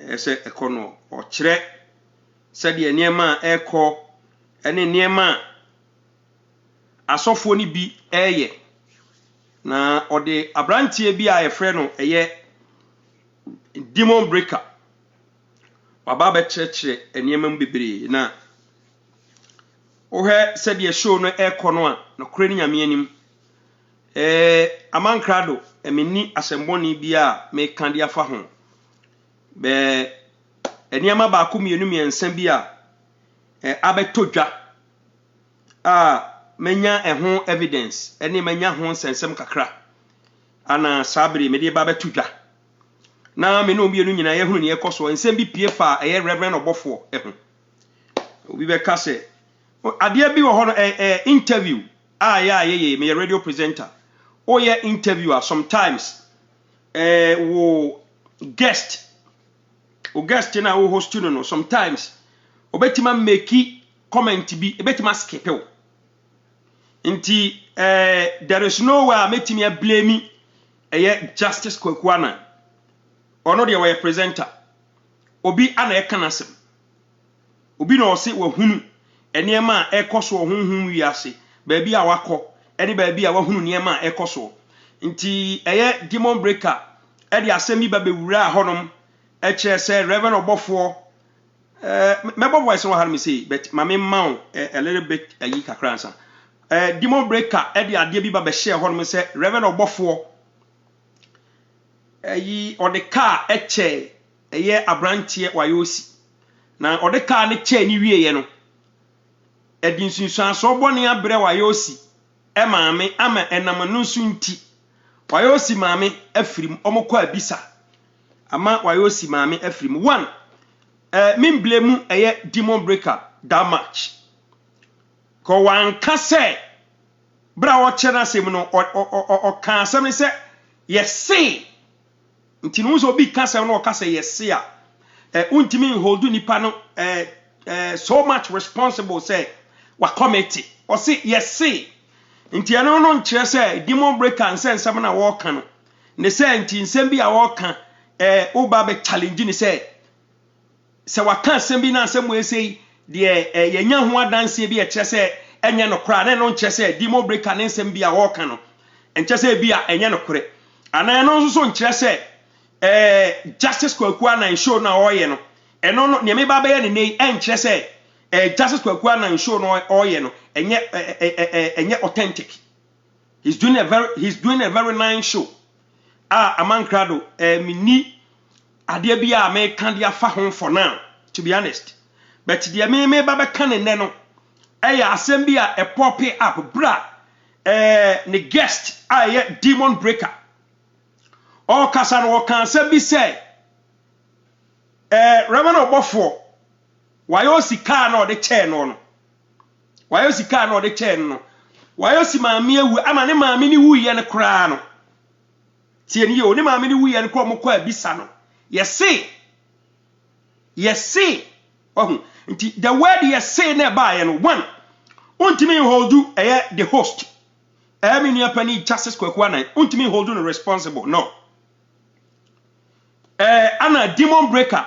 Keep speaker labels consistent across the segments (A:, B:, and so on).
A: ese ekono o kire said ye niema eko ene niema asofo ni bi eye na ode abrantie bi a yefre no eye demon breaker baba be chire eniema mbebere na ohe said ye show no ekono a no kure ni nyame anim amankrado emini asemboni bi a me kandi afa ho be eniema ba ko mienu miensa bi a abetodwa menya eho evidence eni menya ho sensem kakra ana sabri me de ba betodwa na me no mienu nyina ye hunu ne yekoso ensem bi pie fa reverend obofo eho obi be ka se ade bi wo ho interview ye me radio presenter oye interviewer sometimes wo guest na wo host no sometimes obetima make comment bi obetima skip o nti there is no way metimi blame Justice Kwekuana ono de we presenter obi ana ekanasem obi na ose wa hunu enema ekoso honhum wiase ba bi a wakọ eni ba bi a wahunu niema ekoso nti demon breaker edi asemi ba bewura honom eche se reverend obofo mebo voice no harm say but mame maw a little bit ayi kakransa demon breaker edi ade bi ba be share honom se reverend obofo ayi ode car eche abrantie wayosi na ode car ne che ni wieye no edi nsunsuan so bone abre wayosi maame ama enam no nsunti wayosi maame afrim omokọ abisa ama wayosi maame afrim one min blame demon breaker that much ko wan kase bra wo chena sem no o kan sem se yesi nti no so bi kase no o kase yesi a untimi hold nipa no so much responsible say wa committee o say yesi nti ano no nkyere se demon breaker nsem na wo kan no ne se nti nsem bi a wo kan oba be challenge ni se wa kan nsem bi na nsem we say de yenya ho adanse bi e kyere se enye no kora na no nkyere se demon breaker ne nsem bi a wo kan no nkyere se bi a enye no kore ana no so nkyere se Justice Kwekuana show na oye no eno no ne me ba be ye ne nei enkyere se Justice Kwekuana show no oye no enye authentic. He's doing a very nice show. Amankrado mini ade bia me kan dia fa ho for now, to be honest. But the me baba kan ne no asem bia a pop up bra ne guest demon breaker. All kasa no kan se bi say Reverend Obofo wayosi car no de chair no wayosi car no de chair no wayosi maami ewu ama ne maami ni wu ye ne kra no tie ni yo ne maami ni wu ye ne kra mo kwa bisa no yesi oh nti the word yesi na ba ye no one untimi holdu the host me ni apani Justice Kwekuana untimi holdu no responsible no ana demon breaker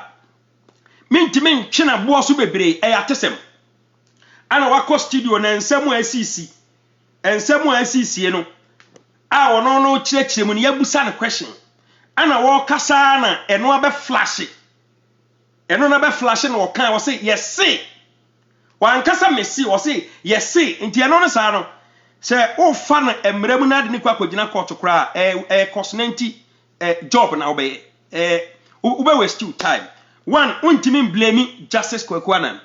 A: mintimi ntwena bo so bebre atesem ana wako studio na nsemu asisi no ono no kirekire mu ne yabusa na question ana wo kasa na eno abe flash na okan wo say yes wan kasa mesi wo say yes nti eno no sa no se o fa na emremu na de ni kwa kogina court kra cosnanti job na obey ube waste time one untimi blame Justice Kwekuana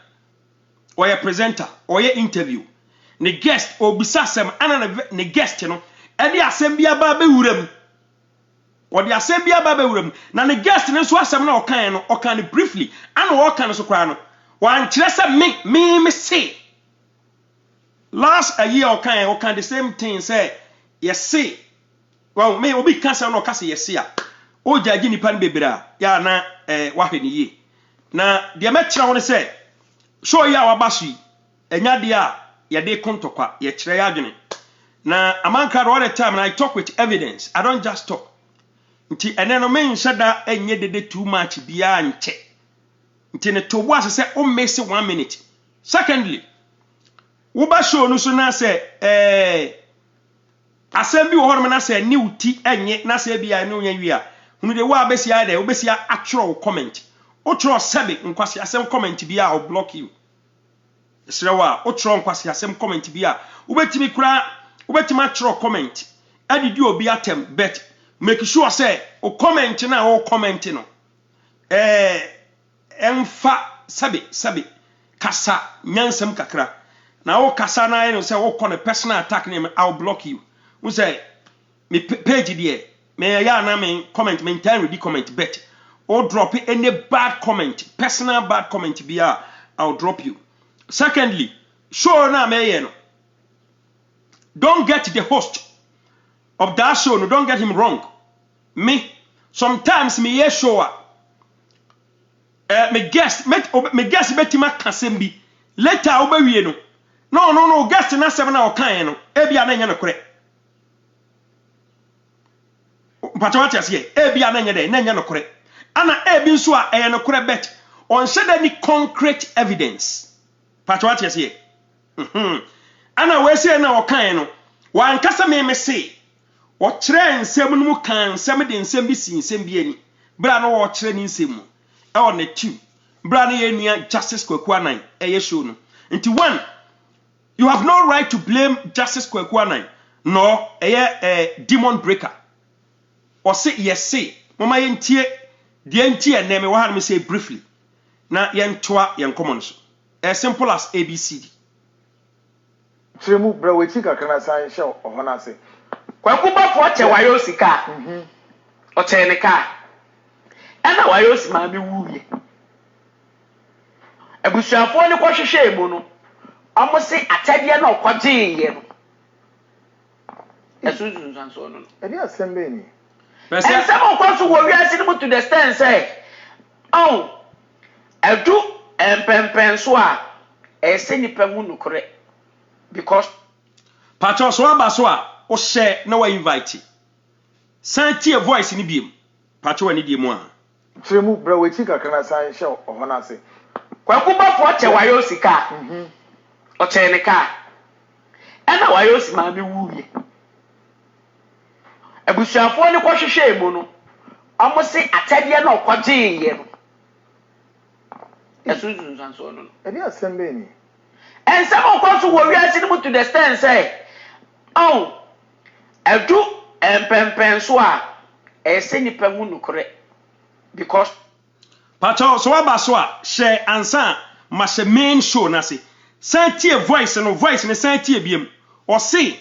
A: or your presenter or your interview ne guest obisa sem ana ne guest no e de asem bia ba be wuram or the asem bia ba be wuram na ne guest ne so asem na okan briefly ana okan so kra no wan kire se me say last a year okan the same thing say yes say well me obi kan say no ka say yes ya o jaji ni pan bebra ya na wahwe ni ye na de metira won say show ya wabasu enya de a ye de kontokwa ye kire ya adwene na amanka all the time and I talk with evidence. I don't just talk nti ene no men shada enye dede too much bia nche nti ne to bo ase o miss 1 minute. Secondly, wo ba show no so na se asem bi wo ho na se ni uti enye na se bia ne onya wi a hunu de wo abesia de obesia atro comment o tro sebe nkwase asem comment bia o block you Srewa o tro nkwase asem comment bia ubetimi kura ubetimi atro comment adidi obi atem bet make sure say o comment na o comment no emfa sabe kasa nyansem kakra na o kasa na no say o kone personal attack name I'll block you. We say me page there me ya na me comment me time ready comment bet or drop any bad comment, personal bad comment bia I'll drop you. Secondly, show na me no, don't get the host of that show, no, don't get him wrong. Me sometimes me ye show me guest betima kasembi later obawie no guest na 7 na okan no ebia na nya no kore patawati ase ebia na nya de na nya no kore ana ebi nso a no kore bet on said any concrete evidence patawati ase ana we say na okan no wan kasa me say o kire nsem no mu kan nsem de nsem bi si nsem bi ani bra no o kire ni nsem mu e on the two bra no ye nua Justice Kwaku Anan e show no nti one, you have no right to blame Justice Kwaku Anan no demon breaker or say yes say mama yentie de yentie na me wa me say briefly na yentoa yen common so as simple as ABCD
B: Tremu bra wechi kakana san show ohona say
C: Kwaku bafo che wayo sika o che ne ka ana wayo si ma me wuye abusuafo ne kwhwehwe emu no amo se atade na okwaje ye no esu nsanso no
B: edi asembe ni
C: and some of us who are asking to the stand say, oh, I do and so a send you correct because
A: Pacho so abaswa o share no invite. Santi a voice in the beam. Pacho any demo.
B: Tremu bra wechi kakana san show ohona say
C: Kwaku bafo che wayo sika o che ne ka ana wayo si ma me wuye abusuafo ne kwhwehwe emu no amo se atade na okwaje ye no esu nsanso no
B: edi asembe ni
C: and some of us who are asking to the stand say, oh, I do and so a send you correct because
A: Pacho so abaswa share ansa ma she main show na se santi a voice no voice ne santi biem o se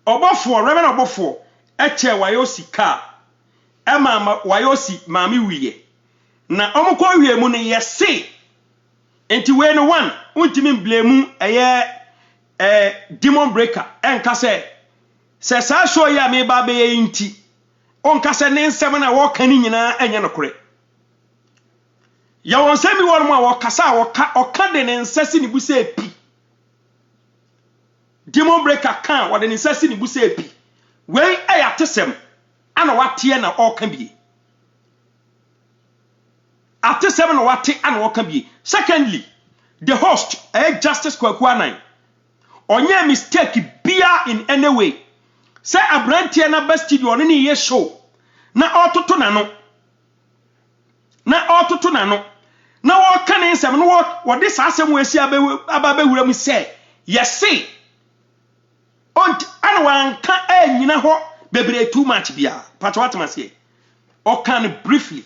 A: obofo reverend obofo eche wayo sika ema wayo si mami wiye na omukọ wie mu ne yesi enti we no one untimi blame demon breaker enka se sa show ya me ba be nti onka se ne nsem na wo kan nyina enye no kore ya won se mi won mu a wo kasa oka de ne nsasi ni busa epi demon breaker kan wo de ne nsasi ni busa epi we ayatesem ana watie na oka bi atesem na wate ana oka bi. Secondly, the host Justice Kwaku Anan onye mistake bia in any way say abrantie na best studio no ne ye show na ototo na no na wo kan nsem no wo de sasem we si aba bewura mu say yes say on ana wan ka anyina ho bebre too much bia pat what ma say o kan briefly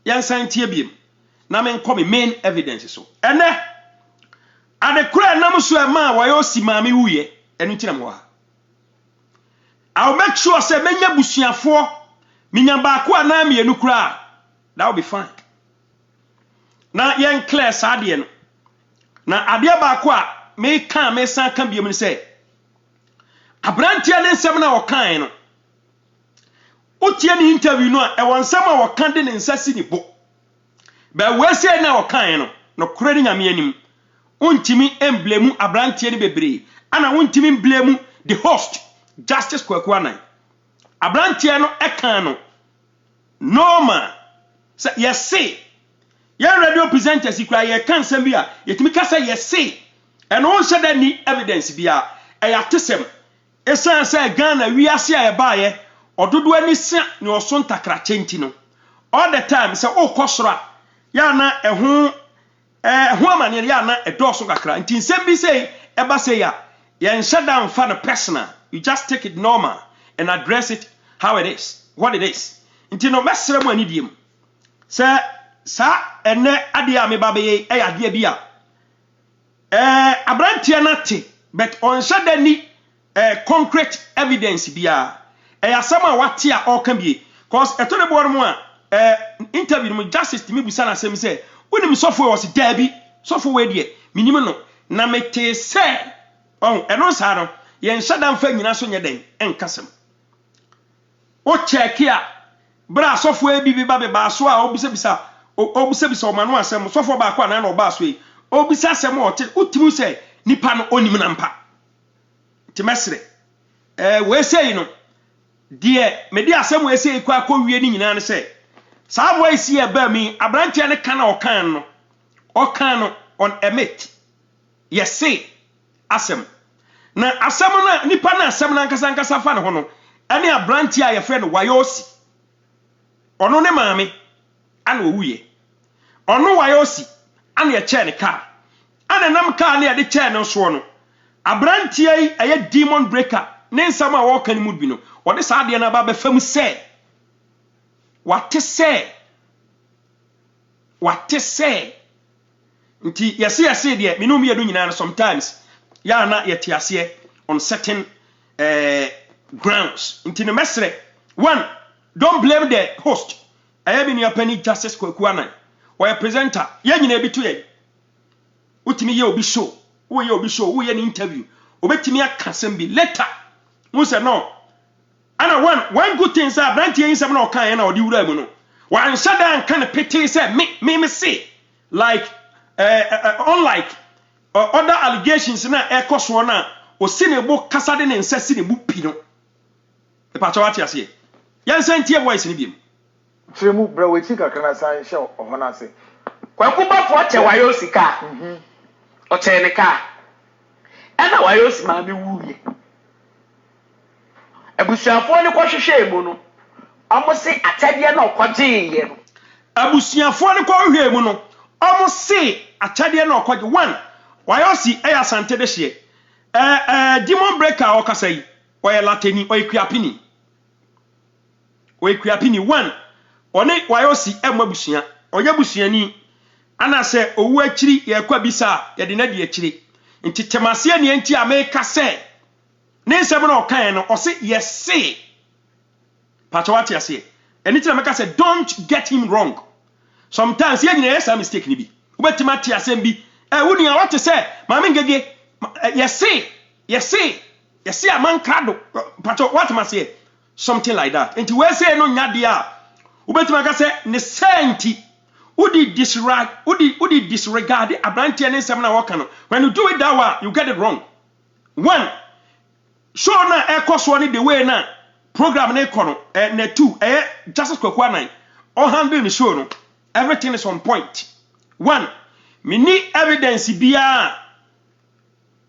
A: yan santie biem na men come main evidence so ene ade kura nam so e ma wa yo si maami wuye enu tina mo ha I'll make sure say menya busuafo minya ba ko ana me enu kura that will be fine na yen clear sade no na ade ba ko a me kan me san kan biem ni say abrantia ne nsem na wokan no otie ni interview no a e won nsem a wokan de ne nsasi ni bo ba we say na wokan no kura ni nyame anim untimi emblemu abrantie ni bebre ana untimi emblemu the host Justice Kwaku Anan abrantie no ekan no normal say yes say your radio presenters you cry you can send me yetimi ka say yes say and on said any evidence bia e yatesem esan say Ghana wi ase a e baaye ododo ani se ne oso ntakra chenti no all the time say o kosora ya na ho amane ya na edoso kakra nti nsem bi say eba say ya yen shut down for the personal you just take it normal and address it how it is what it is nti no mesere mu ani diem say sa ene ade a me ba be e ade bi a abrantia na te but on shada ni concrete evidence bia asama wate a o kan bie cause eto ne board mu a interview mu justice me busa na asem say wonim sofo was dabi sofo we die minim no na mete say eno sa no yen shada mfa nyina so nye den enkasem o check ya bra sofo e bi ba be ba so a obisa o manu asem sofo ba kwa na na oba so yi obisa asem o te utimu say nipa no onim na mpa timesre we say no de me de asem we say kwa wie ni nyina ne say sa voice here ba mi abrantia ne kana o kan no on emit yes say asem na asem na nipa na asem na nkasa fa ne ho no ene abrantia ye friend wayosi ono ne maame ana owuye ono wayosi ana ye che ne ka ana nam ka na ye de che ne so no abrantia yi aye demon breaker ne nsam a wo kan mu bi no wo de sa de na ba be fam se wate se nti yesi de minum ye do nyina sometimes ya na ye tiase on certain grounds nti no mesre one don't blame the host aye bi ni apani justice Kwaku Anan wo ye presenter ye nyina bi to ye utimi ye obi show wo ye obi show wo ye ni interview obetimi akasem bi later wo say no ana one good thing say brand here insem na okan na odi wura mu no wan shada kan pete say me say like unlike other allegations na ekoso na osinebo kasa de ne nsa sinebo pi no e pa chawa ti ase yan santie voice ni biem
B: Chemu bra we chi kakra na san hye oho na ase
C: Kwaku ba fo che wayo sika o che ne ka ena wayo si ma me wuye abusuafo ne kwohwehwe mu no omosi atade na okwaje ye no
A: abusuafo ne kwohwehwe mu no omosi atade na okwaje one wayo si eya sante de hye demon breaker o kasai oye lateni oye kuapini one one wayo si emabusua oye busuani ana se owu akiri ye kwa bisa ye de na de akiri nti temase ne enti ameka se ne nsem na okan no o se yes say patwati ase eni tira meka se don't get him wrong sometimes ye nyina yes mistake ni bi ubetima ti asem bi wuni a wate se mama ngege yes say aman krado patwa what must say something like that nti we say no nyade a ubetima ka se ne senti udi disregard abrantia ne nsem na woka no when you do it that way you get it wrong one show na ekoso ni the way na program na ekono na two justice Kwaku Anan all handle the show no everything is on point one me ni evidence bia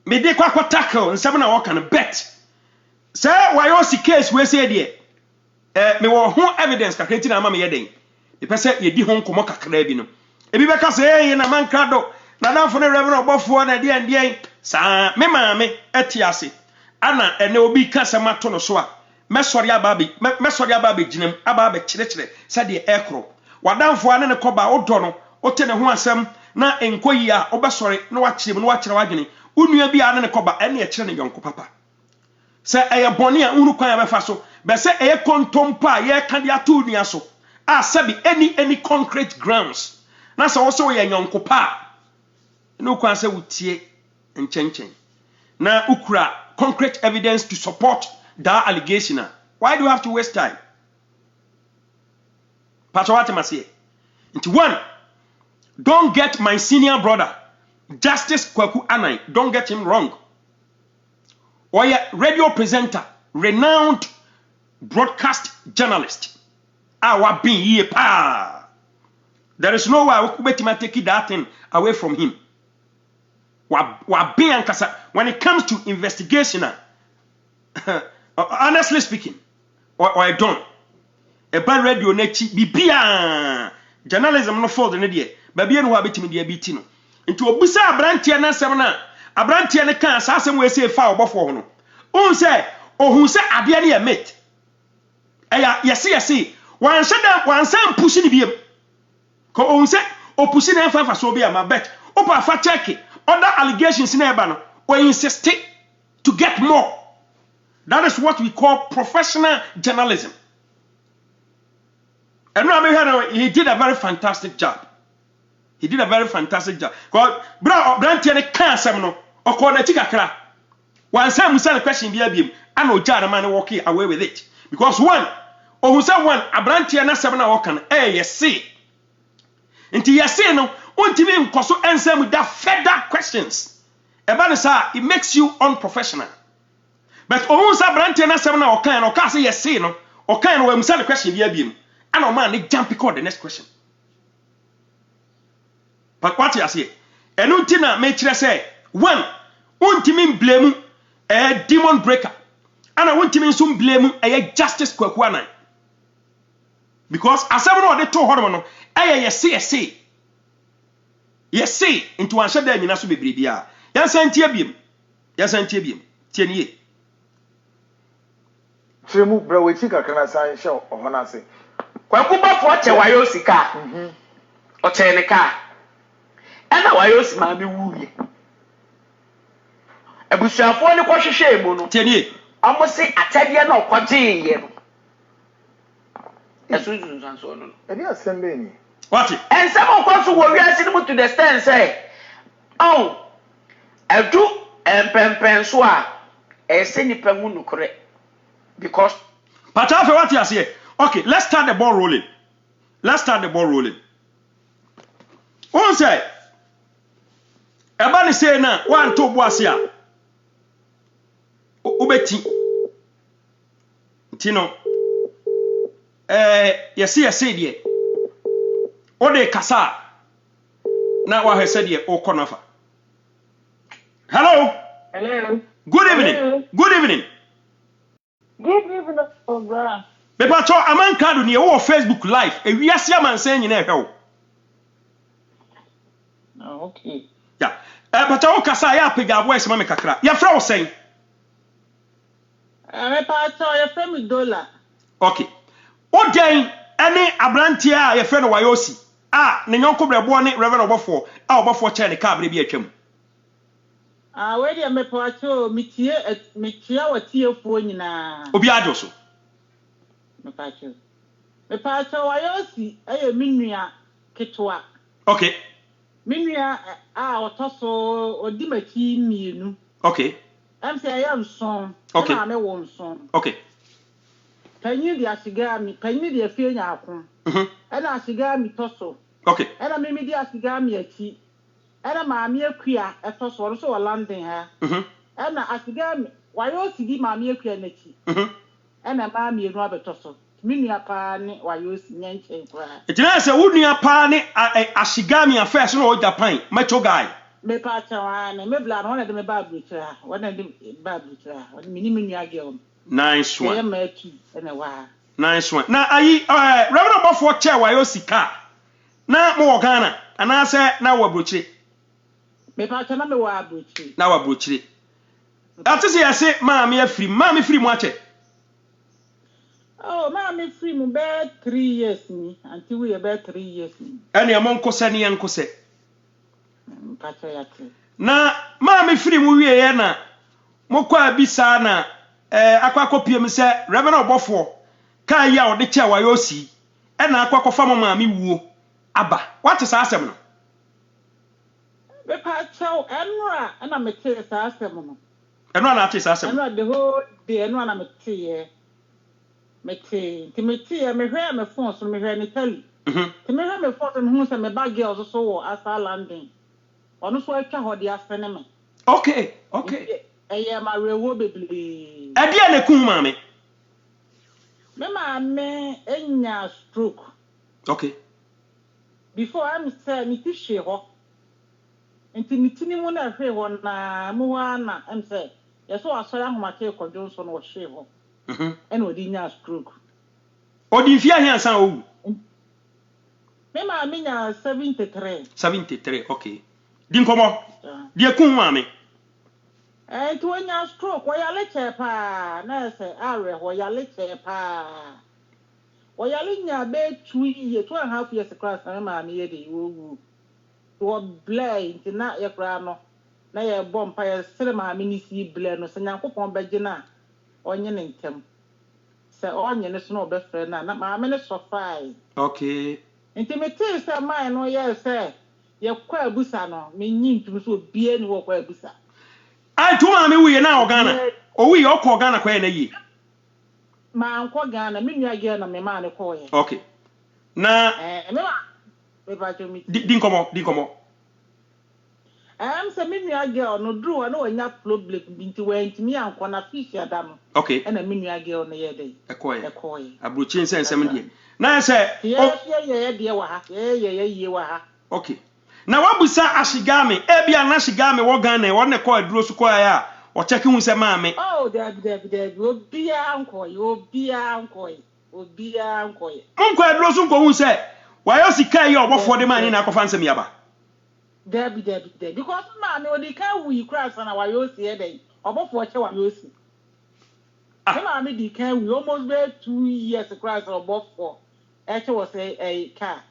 A: me de kwa tackle nsem na woka no bet say wayo si case we say there me wo ho evidence kakra ti na ma me yeden e pese ye di ho nkomo kakra bi no e bi beka say na man krado na danfo ne reverend obofo na de ndien sa me maame etiase ana ene obi kasa mato no so a mesori ababe ginam ababe kirekire se de ekro wadanfo ane ne koba odo no ote ne ho asem na enkoyi a obesori na wakire no wakire wadwene unua bi ane ne koba ene ye kire ne yonko papa se eye boni a unu kwan abefa so be se eye kontompa ye ka de ato unua so a sabi any concrete grounds na se wo so ye yonko pa no kwan se wutie enchenchen na ukura concrete evidence to support that allegation. Why do you have to waste time? Patawati Masie. Into one, don't get my senior brother, Justice Kwaku Anan, don't get him wrong. Or a radio presenter, renowned broadcast journalist. Our being ye pa. There is no way we could take that thing away from him. When it comes to investigation, honestly speaking, or I don't. A bad radio nechi bibia journalism no fault in the baby and wabit me beatino. Into a busa abrantia na semana, abrantia ne can assassin we say foul before no. Un say, or who say Abiani a mate. Yes, one said that one son pushing the beam. Ko un say, or pushing a for so be my bet. Opa for check other allegations in Ebano, or insist to get more. That is what we call professional journalism. And he did a very fantastic job. He did a very fantastic job. Because Brantian can't say no, or call the Tikakra. One time we said a question via him, and no jar man walking away with it. Because one, or who said one, a Brantian 7 walking, yes, see. Until you say no, won't even because answer with that further questions. About it makes you unprofessional. But almost a Brantian 7 or can or can't say yes, see no, or can when we said a question via him. And no man, they jump because the next question. But what you say? And untina make sure say one, untimin blame a demon breaker, and I want to some blame a justice kwakwana. Because as everyone they told hormone, yes see into one shot there in Nasu Bibia. Yes, and Tiabium. Yes, and Tiabium. Tienie.
B: Chimu, bro, we think I can assign show or Honasi.
C: Kwakuba for Chawayosi car, or Chenica, and a Wayosi might be wooly. A bush of one question shame,
A: Tienie.
C: Almost say Atavian or Quatin. As soon as so on.
B: And you are sending.
C: What? And some of us who were asking to the stand say, oh, I do and pensua, a semi penguin correct. Because.
A: But after what you say. Okay, let's start the ball rolling. One say, Ebani say na one two boasia. Ubeti. Tino. Yes, dear. Ode kasa. Na wa he said o konafa. Hello. Good evening. Good evening.
D: Bro.
A: Bepacho aman kadu ni wo Facebook live e wiase aman sen nyina ehwe.
D: Okay.
A: Yeah. Bepacho wo kasa ya pega voice ma me kakra. Ya fra wo sen.
D: Bepacho ya fra me dollar.
A: Okay. Oden ene abrantie a ye fra no Wayosi. Ne nyonko brebo ne Reverend Obofo. Obofo che ne ka bre bi atwam.
D: We dey mepacho mitia watiefuo nyina.
A: Obi adoso.
D: Mepacho Wayosi aye minua ketwa.
A: Okay.
D: Minua otoso odimachi mienu.
A: Okay.
D: Say I am son.
A: Okay.
D: Na me won son.
A: Okay.
D: Panyi di asiga mi, panyi di afie nya akon. Na asiga mi toso.
A: Okay.
D: Na me di asiga mi achi. Na maami akua etoso so wa landing ha. Na asiga mi Wayosi di maami akua na chi. Na maami enu abetoso. Minua pa ne Wayosi nyenche kwa.
A: Etina se wunua pa ne ashigami affairs no o Japan macho guy.
D: Me pa chawa ne me bla no na de me ba brutra. Wona de ba brutra. Wona mini minua girl.
A: Nice one.
D: Yeah, me too. Na wa.
A: Nice one. Na ayi Reverend Obofo che Wayosi ka. Na mo Ghana ana se na wa brochire.
D: Me pa chawa me wa brochire.
A: Na wa brochire. Atese ya se maami afiri mu ache.
D: Oh, mommy free mu be 3 years ni. Until we be 3 years ni.
A: Ene amonkose ne yankose.
D: Pacho yate.
A: Na maami free mu wie ye na mokwa bisa na akwakopiem se Reverend Obofo kan ya ode che Wayosi na akwakofa maami wuo aba. What is asem no?
D: Be pacho enra na me te sa asem no.
A: Eno na ate sa asem.
D: Enra the whole day enra na me te ye. Me hwe me phone so me hwe ni tali. Me hwe me phone so me hu se me bag girls so wo asa landing. Onu so atwa hode asene me.
A: Okay.
D: Eye ma rewo bebele.
A: Ade na kun maami.
D: Me maame enya stroke.
A: Okay.
D: Before I'm say me ti hwe ho. Nti mitini mu na hwe ho na mu wa na am say yeso asori ahomake kodwo so no hwe ho. And odi nya stroke.
A: Odi fi ahia san owu.
D: Me maame nya 73.
A: 73, okay. Di nkomo. Di ekun maame.
D: To nya stroke wa ya leche pa na say are ho ya leche pa. Wa ya nya be 2.5 years class na maame ye de wo wo blay nti na ye kra no na ye bompa ye sere maame ni si blay no se nyankopon beje na onye ne ntem se onye ne so no be frɛ na maame ne so fai.
A: Okay.
D: Nti me tell say man no ye say ye kwa abusa no me nyi ntum so bie ni wo kwa abusa.
A: Ai tu maame wuye na Ghana. O wuye okọ Ghana kwa na yi.
D: Ma nkọ Ghana me nua ge na me ma ne kọ ye.
A: Okay. Na
D: me ma be ba jo mi.
A: Di nkomo.
D: Say me nua ge no dru na onya problem binti wa ntimi ankọ na fish adam.
A: Okay.
D: Na me nua ge no ye dey.
A: Ekọ ye. Abrochi nsensem die. Na say
D: ye de wa ha. Ye wa ha.
A: Okay. Na wabusa ashigame ebia na ashigame wo Ghana wo ne ko aduro su ko ya o check hu se maame.
D: Oh, David, obia anko.
A: Monko aduro su ko hu se wayo sika ye obofo de mani na akofa nsem yaba.
D: David, because maame odi ka wi kras na wayo si e dey obofo che wayo si. Maame di ka wi almost be 2 years kras obofo e che wo say car.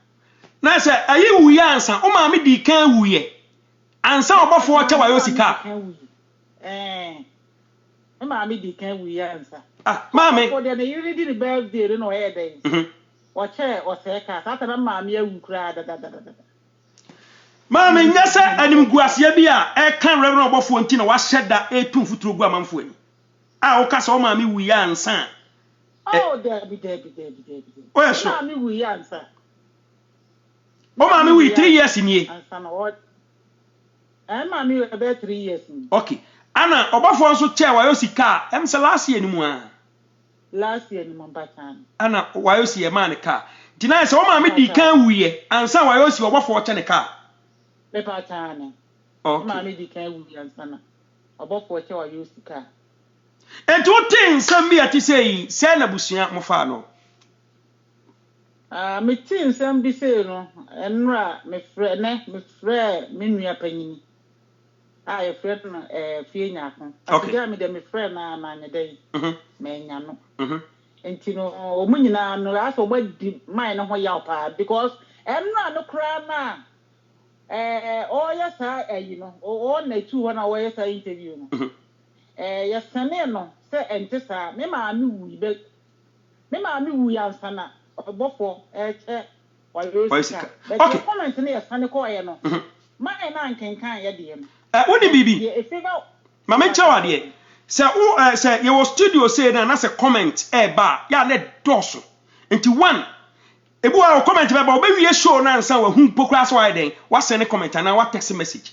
A: Na se ayi wuye ansa o maame di kan wuye ansa obofo che wayo sika.
D: Maame di kan wuye ansa.
A: Maame
D: for the you did the birthday no e dey. O che o say car sata na maame awu kra da.
A: Maame nyase anim guasia bi a e kan reverend obofo nti na wa hyeda etum futuro gu amanfo ani. O ka so maame wuye ansa.
D: Oh, David.
A: O yes.
D: Maame wuye ansa.
A: O maame we 3 years nie.
D: Maame we about 3 years.
A: Okay. Ana obafo nso che wayo sika em se last year ni mu a.
D: Last year ni mo batan.
A: Ana wayo si e man ka. Dina se o maame di kan wuye ansa wayo si obafo che ne ka.
D: Le batan.
A: Okay.
D: Maame di kan wuye ansa na. Obafo che wayo sika.
A: Enti o tin sam bi ati sei se na busua mo fa no.
D: Me tin sam bi sei no enra me frɛ me nua panyini. Ye frɛ no fie nyako. Afika me de me frɛ na ne dai. Me nya no. Enti no o mu nyina no aso ba di man no ho yaw pa because enra no kra na o ya sa ayi no o na tu ho na o ya sa interview no. Ya sane no se ente sa me maame wu ya sana obofo che
A: Waisika.
D: Okay. Comment na ya sane ko ye no. Man na nkenkan ye de no.
A: Woni bibi. Mama chawa de. Se ye was studio say na se comment ba ya le doso. Enti one ebu a comment be ba obewie show na nsa wa hu pokura so wa den wa send comment na wa text message.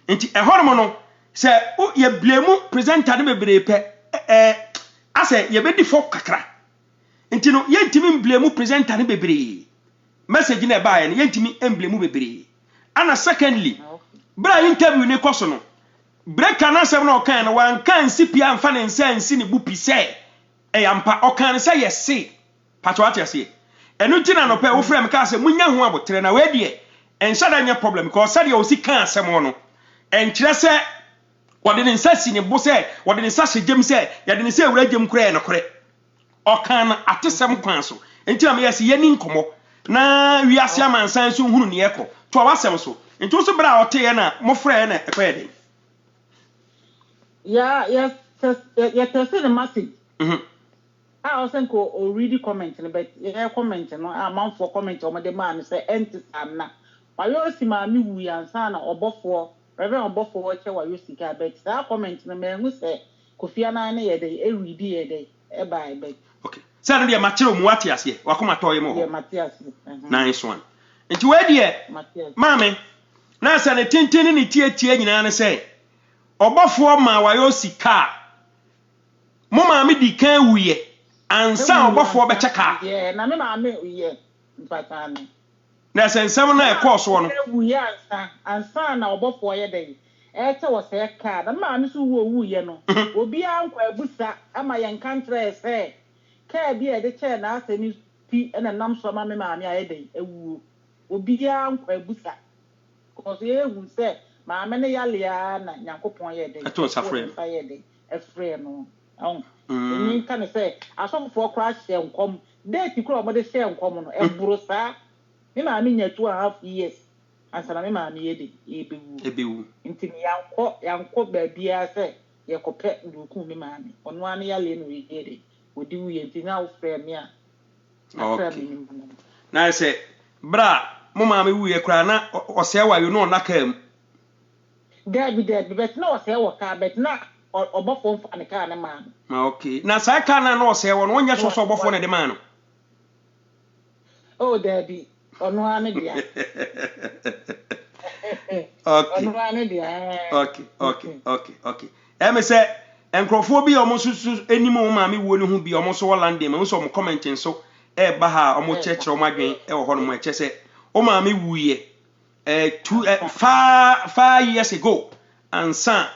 A: Enti ehormo no se ye blame presenter ne bebre pe ase ye be difo kakra. Enti no ye ntimi blame presenter ne bebre. Message na ba ye ntimi emblem bebre. Ana secondly bra interview ne koso no break na asem na okan no wan kan sipia mfa ne nsa nsi ne bupi se yampa okan se yesi pato ati ase enu ti na no pe wo frem ka se munya ho abotre na we de ensa da nya problem because said o si kan asem no enkire se wode ne nsa si ne bo se wode ne nsa hyejem se ya de ne se ewura jem kura no kore okan na atesem kwan so enti na me yesi yeni nkomo na wiase amansan so hunu ne yeko to wasem so enti so bra ote ye na mo frɛ na ekwe de
D: ya test the message I also go already comment but ya comment no a man for comment o de man say enti sam na wa yo si ma mi wu ya nsa na obofo reverend obofo che wa yo sika but that comment no me hu say kofia na na ye de e read ye de e bai but
A: okay say no de ma kire mu ati ase wa koma to ye mo
D: ye Matthias
A: nice one enti we de mame na say ne tintin ni tie nyina ne say obofo ma wa yo sika mo maame di kan wuye ansa obofo be cheka
D: yeah na me maame yeah mpatane
A: na sensem na e course wo no
D: wu ya ansa na obofo ye dey e che wo se ka na maame so wu ye no obi ankwa abusa ama ye nkantre se ka bi e de che na asemi pi na nam so ma me maame aye dey ewu obi ankwa abusa cause ye wu se maame ne yale ya na nyankopon ye dey
A: eto safre
D: ye dey efre no ni kan say asofo kra hye nkom date kra mo de hye nkom no eburu saa me maame nya 2.5 years ansana me maame ye de ebewu nti yankọ ba bia say ye kopẹ nduku me maame ono ane yale no ye de odi wu ye nti na wo frɛ me a
A: okay na say bra mo maame wu ye kra na ose wa yo no na kam
D: Debi bet na ose wo ka bet na obofo mfa ne ka na maame
A: okay na sa ka na ose wo no onya so obofo na de ma no
D: oh debi ono ane dia
A: okay
D: ono ane dia
A: okay me say enkrofo bi omo susu enimu wo maame wo ne hu bi omo so London ma so omo commenting so e ba ha omo chechire omo adwen e wo ho no mo eche say o maame wu ye 5 years ago ansa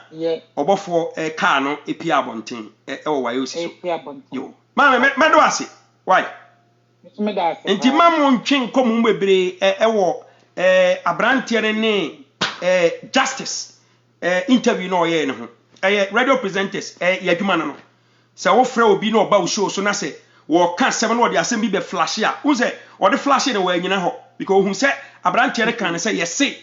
A: obofo car no epia abonten e wo waye osiso yo maame me do ase why enti mamu ntwen komu bebre e wo abrante ne justice interview no ye ne ho radio presenters yadwuma no se wo frɛ obi no ba wo show so na se wo ka asɛm no de asɛm bi be flash a wo se wo de flash ne wa nyina ho because hu se abrante ne kan ne se yese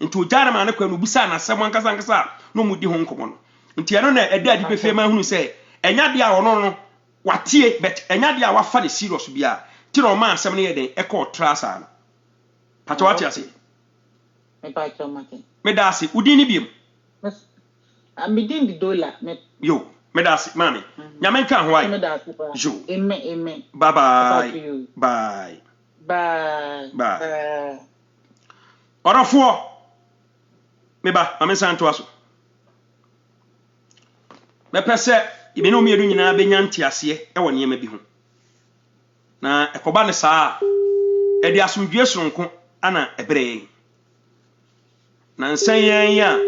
A: nti o jara ma ne kwa no busa na asɛm ankasa no mu di ho nkomo no nti eno na eda di pefe ma hunu se enya de a ono no watie but enya de a wafa ne serious bia ti no ma asɛm ne ye den e ko trasa no pato watie ase
D: me pa chomake
A: me da ase udi ni biem
D: amidin di dollar me
A: yo me da ase mami nyame nka ho ai
D: me da ase
A: jo
D: amen
A: bye bye orofo me ba mame santo aso me pese ibe no miedu nyina benya ntiase e wo niam bi ho na ekoba ne saa e di asomdwe soronko ana ebre na nsan yan ya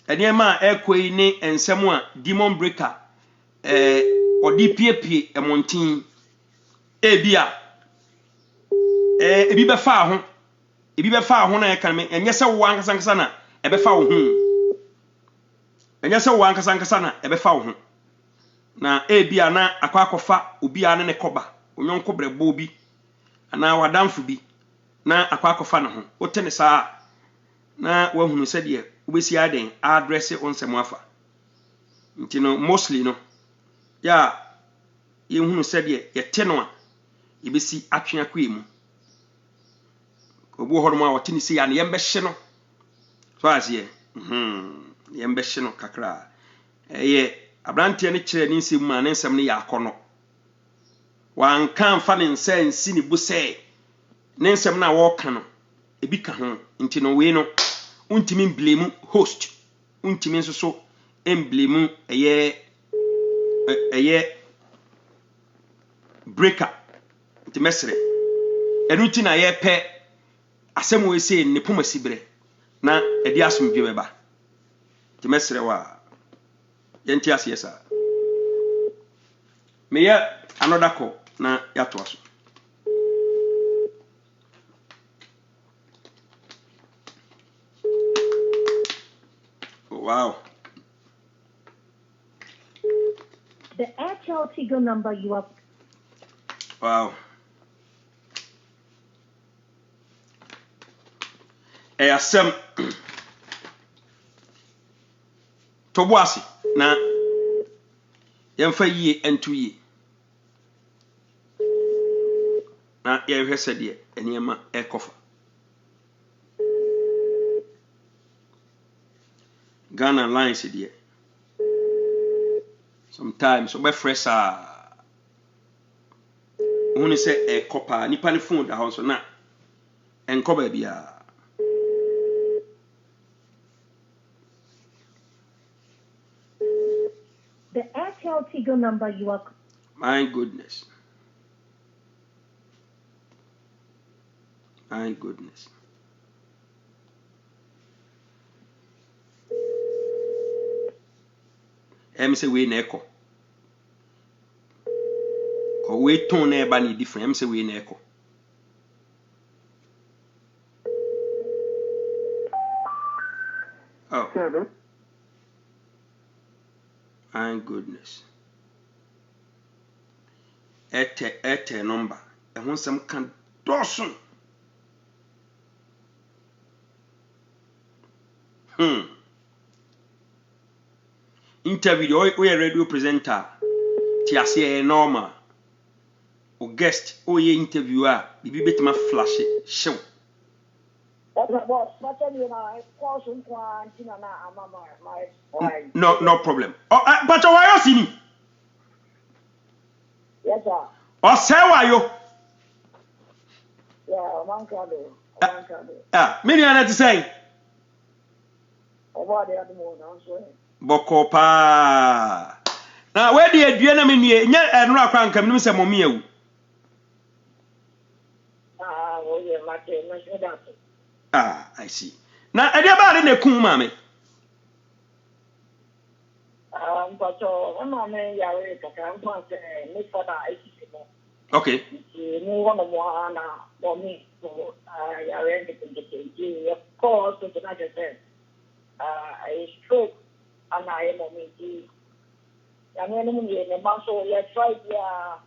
A: enema ekoi ne ensem a demon breaker odi piepie emontin ebia ebi be fa ho na e kan me enye se wo ankasa na e be fa wo hu enye se wo ankasa na e be fa wo hu na ebia na akwakofa obi a ne koba onyonko brebo bi ana wadamfo bi na akwakofa na ho wote ne saa na wahunu se de ubesi aden address onsemu afa nti no mostly no ya yehunu se de yete no a ibesi atwea kwa emu obu hono ma wote ni se ya na yembe hye no so asie yembe hye no kakra abrante ne kire ni nsem ma ne nsem ne yakono wan kan fa ne nsi ni bu se ne nsem na wo ka no ebi ka ho nti no we no untimi blame host untimi nso so embleme breaker nti mesre enuti na ye pe asem we se ne pomasibre na edi asomdwe beba nti mesre wa yenti asiesa me ya another call na ya to aso wow
E: the actual Tigo number you are
A: wow asem toboasi na yemfa yie entu yie na yehwese de eniema ekofa Ghana lines de sometimes obe fresh woni se ekopa nipa ne phone da house na enkoba bia
E: the actual Tigo number you are
A: my goodness My goodness. Say we na echo. Ko we tone na eba ni different. Say we na echo. Oh. My goodness. Ete number. I want some can dozen. Interview we a radio presenter. Tiase normal. O guest o ye interviewer. Bibi betima flash it. Show. No problem. But why you see me?
F: Yes, sir.
A: Or say why you?
F: Yeah, man can do.
A: Many are not saying.
F: Over the other one, I'm sorry.
A: Boko pa. Now where the Adriana mini nya enra kwan kam nim se mommy ewu.
F: Oh yeah, my that.
A: I see. Now ade ba na kun ma me.
F: But my man yare ka kan fa se me for that
A: Okay.
F: You want to want for me so yare ke of course so that I said I stroke and I am on me. I mean, the muscle, let's try the I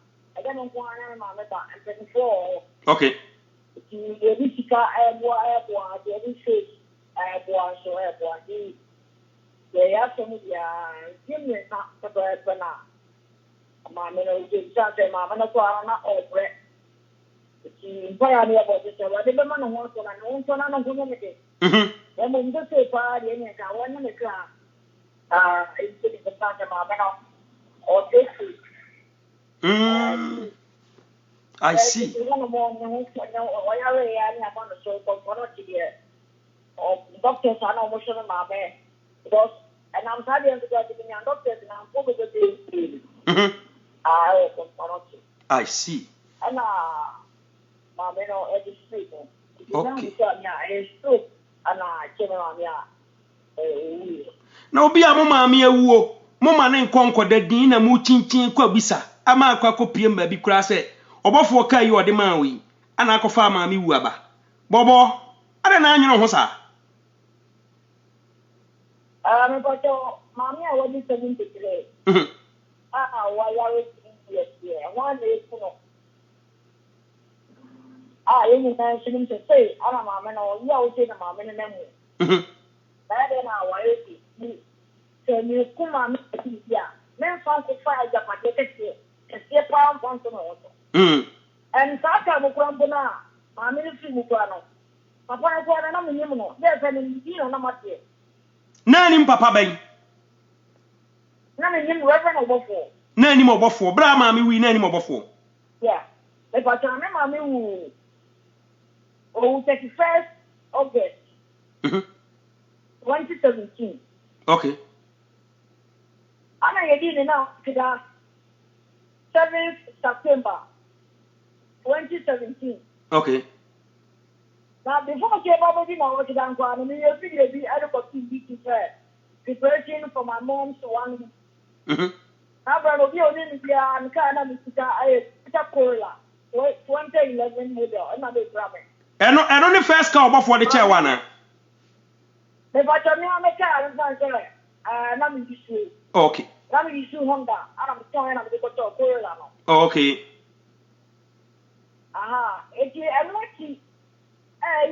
F: don't know why I'm on the 24.
A: Okay.
F: The Vitica airborne, the Vitica airborne, so airborne. They have some of the gymnast not the bird for now. Mamma, you just say, Mamma, no, not all bread. She pioneer about this, I didn't want to know, so I'm not going to get it. Then when you say party, and I want to class, it's the Santa Mamma or this week.
A: I see.
F: Doctors are not emotional, my man. Because, and I'm tired of getting young doctors, and I'm probably going to
A: I see.
F: And my man, every street.
A: Okay.
F: It's true. And I came around here.
A: Na obi a mama me awuo. Mama ne nkonko da din na mu chinchin kwa bisa. Ama akwa kopiem ba bi kura se. Obofo kai ode ma wi. Ana akọfa ma me wu aba. Bobo, ada na anwene ho sa.
F: But mommy, I was 73. Why are you here? One day, you mentioned to say, I'm a mamma, or you are saying a mamma and a memory. That then I was so you come on, yeah. Men found to fire the packet here, and see a pound once also. And Saka will crumble now. Mammy, if you go, Papa, I said, I'm a woman. There's an Indian on my dear.
A: Nani papa ben.
F: Nani him reverend obofo.
A: Nani mo obofo. Bra mami wi nani mo obofo.
F: Yeah. If I tell me mami wu 31st August 2017.
A: Okay.
F: Ana yedi now kida 7th September 2017.
A: Okay.
F: Now, before I came over to my work, I'm going to be able to preparation for my mom's one. Now, I'll be on India and Canada, Cola, 2011 model, another grammar.
A: And only first car before the chair one.
F: If I tell me I'm a car, I'm in this.
A: Okay.
F: I'm in this Honda, and I'm trying to go to Cola.
A: Okay.
F: If you are lucky.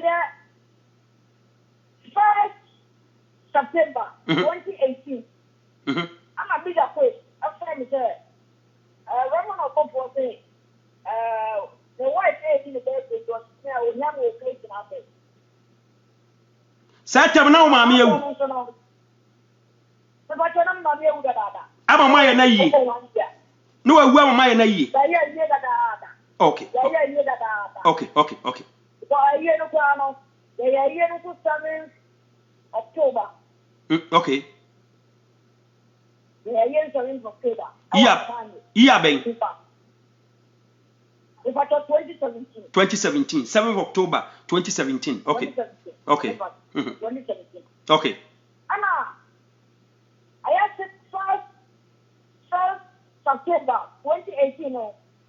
F: Yeah, 1st September 2018. I'm a bigger place. After me say, Roman of Popo say, the wife said in the birthday was now young or place in our face.
A: Saturday now, mammy.
F: The Bachelor Mammy would have done.
A: I'm a Maya na ye. No, I will Maya na ye. Okay. Okay, okay, okay.
F: They are here to 7th October.
A: Okay.
F: They are here 7th October.
A: Yeah, Ben.
F: If I thought 2017.
A: 2017, 7th October 2017. Okay.
F: 2017.
A: Okay.
F: 2017.
A: Okay.
F: Anna, I asked it first September 2018.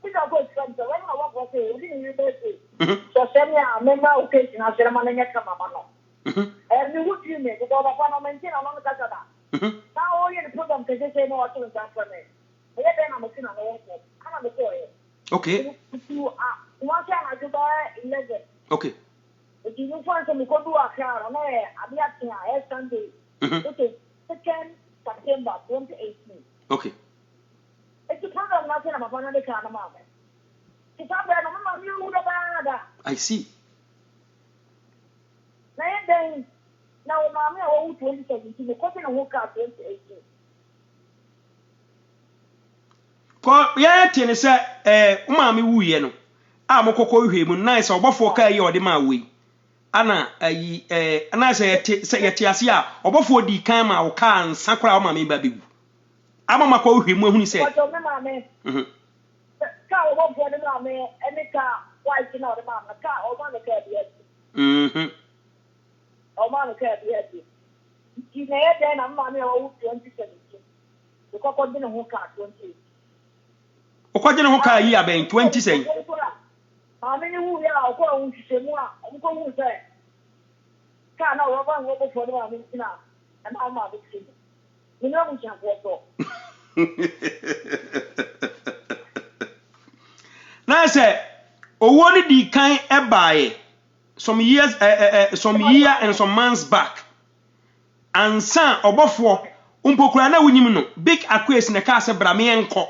F: This is a good friend. When I work for you, didn't you say? So send me a member occasion. I said, I'm going to come up. And you would dream it because I want to maintain a long time. Now, all the program can say no, I can't for me. Then I'm a sinner. I'm a story.
A: Okay.
F: You are one time I do buy 11.
A: Okay.
F: If you find some go do a car, I'm a Sunday. Okay, 2nd September 2018.
A: Okay.
F: It's a program nothing about another kind of moment. It's up there, no you would have
A: I see.
F: Then, now, Mamma, oh, 2017, the question of work out 2018.
A: Yeah, Tenny said, Mammy woo ye no. I'm a cocoa him, nice or before Kay or the Maui. Anna, and I say, Tiasia, or before the Kama or Can, Sakra, Mammy baby. I'm a call him when he said,
F: What's your mamma? Car won't for the mamma, any car, white, you know, the mamma, car, or one of the or mamma can't be happy. You may then I'm mammy old 2017. The couple didn't hook out 20.
A: According to Hoka, ye are being 20 cents.
F: How many who are going to say more? I'm going to say, can't know what for the mammy now, and I'm not exceeding. You know, we can't walk.
A: Now I say, oh, what did the kind of buy some years, some year and some months back? And son, or before, Umpocrana Winimino, big acquaintance in the castle Bramienco.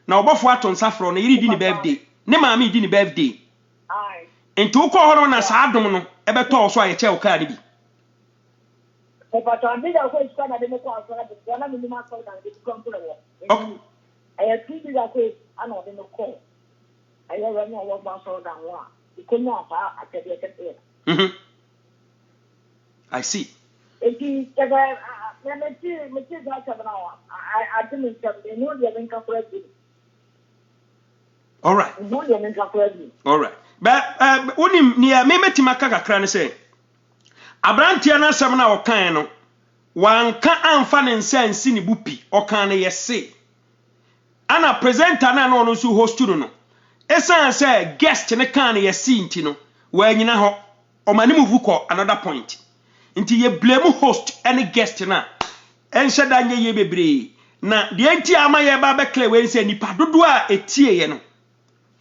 A: Now, before Aton Saffron, he didn't birthday. Ne mammy didn't birthday.
F: Aye.
A: And to call her on a sardono, ever told so I tell Cardi.
F: But I did a quick span at the Macau, one of the Macau and the company. I have 3 days away, I know the call. I never know what my soul down one. You could not at the
A: I see.
F: It is like an hour. I didn't tell you, know the income credit.
A: All right.
F: No, the income credit.
A: All right. But when you near me, Timaka Cran say, Abrantiana Samana or Kano, one can't find and send Sini Bupi or can yes say. Anna present an anonymous who host to Esa say guest in a can yes seen Tino, where you know or Manimu Vuko another point. Until ye blame host any guest na. En shadanye ye bebre. Na the enti ama ye ba bekle we say nipa dodo a etie ye no.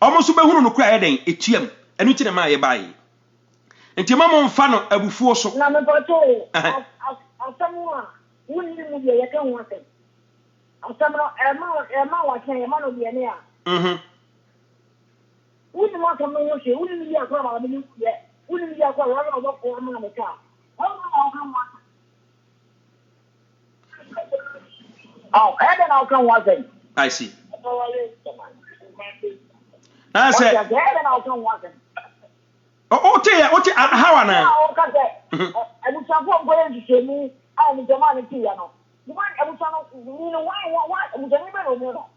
A: Omo so behunu no kura ye den etiem. Enu ti na ma ye bae. Enti mama mfa no abufuo so.
F: Na me boto asamu wuni mu ye ye kan won tem. Asamu ema wa kan ye ma no ye ne a. Wuni mo kan no she wuni mi ya kwa ma mi ye. Wuni mi ya kwa wa no bo ko ma me ka. Oh, I don't know come one thing.
A: I see. I said, oh, how am I?
F: I was going to say me, I'm the man in piano. You want every time, you know why, what,